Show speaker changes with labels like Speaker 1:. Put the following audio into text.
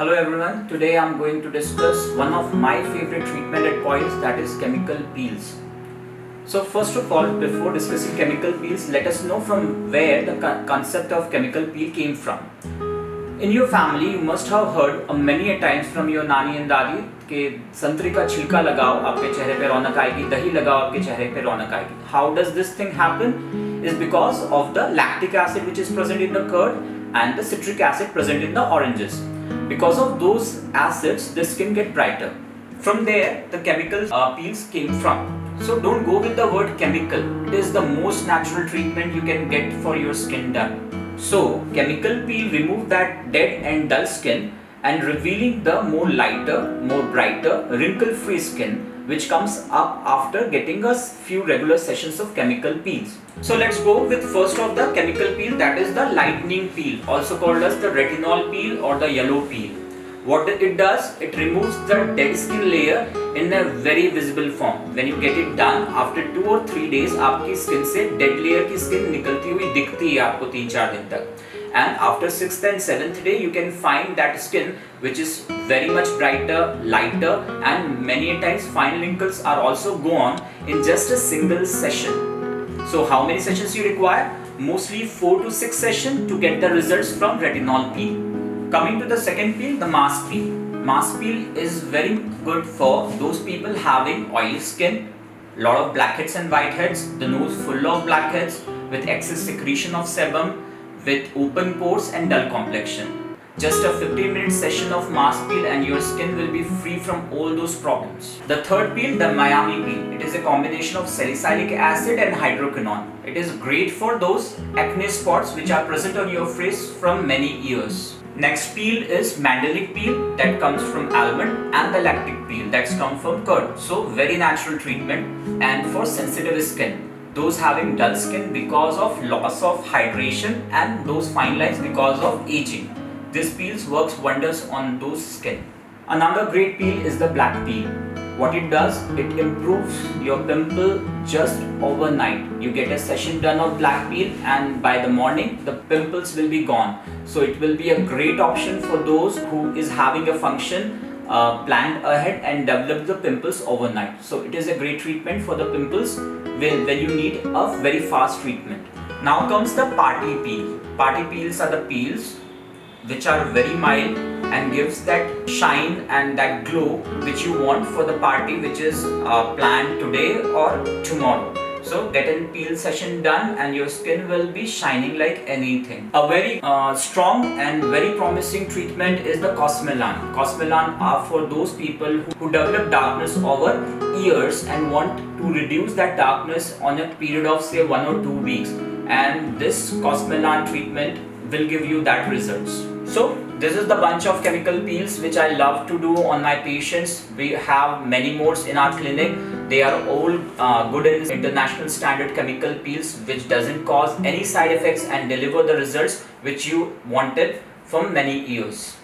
Speaker 1: Hello everyone, today I am going to discuss one of my favorite treatment at Coils, that is chemical peels. So first of all, before discussing chemical peels, let us know from where the concept of chemical peel came from. In your family, you must have heard many a times from your nani and dadi कि संतरे का छिलका लगाओ आपके चेहरे पे रौनक आएगी, दही लगाओ आपके चेहरे पे रौनक आएगी. How does this thing happen? Is because of the lactic acid which is present in the curd and the citric acid present in the oranges. Because of those acids, the skin get brighter. From there, the chemical peels came from. So don't go with the word chemical. It is the most natural treatment you can get for your skin done. So chemical peel remove that dead and dull skin and revealing the more lighter, more brighter, wrinkle-free skin which comes up after getting a few regular sessions of chemical peels. So let's go with first of the chemical peel, that is the lightening peel, also called as the retinol peel or the yellow peel. What it does, it removes the dead skin layer in a very visible form. When you get it done, after 2 or 3 days, आपकी skin से dead layer की skin निकलती हुई दिखती है आपको 3-4 दिन तक. And after 6th and 7th day, you can find that skin which is very much brighter, lighter, and many times fine wrinkles are also gone in just a single session. So how many sessions you require? Mostly 4 to 6 sessions to get the results from retinol peel. Coming to the second peel, the mask peel. Mask peel is very good for those people having oily skin, lot of blackheads and whiteheads, the nose full of blackheads with excess secretion of sebum, with open pores and dull complexion. Just a 15-minute session of mask peel and your skin will be free from all those problems. The third peel, the Miami peel. It is a combination of salicylic acid and hydroquinone. It is great for those acne spots which are present on your face from many years. Next peel is mandelic peel that comes from almond and the lactic peel that's come from curd. So very natural treatment and for sensitive skin. Those having dull skin because of loss of hydration and those fine lines because of aging. This peel works wonders on those skin. Another great peel is the black peel. What it does, it improves your pimple just overnight. You get a session done of black peel and by the morning the pimples will be gone. So it will be a great option for those who is having a function planned ahead and develop the pimples overnight. So it is a great treatment for the pimples when you need a very fast treatment. Now comes the party peel. Party peels are the peels which are very mild and gives that shine and that glow which you want for the party which is planned today or tomorrow. So get a peel session done and your skin will be shining like anything. A very strong and very promising treatment is the Cosmelan. Cosmelan are for those people who develop darkness over years and want to reduce that darkness on a period of say 1 or 2 weeks. And this Cosmelan treatment will give you that results. So this is the bunch of chemical peels which I love to do on my patients. We have many more in our clinic. They are all good and international standard chemical peels which doesn't cause any side effects and deliver the results which you wanted from many years.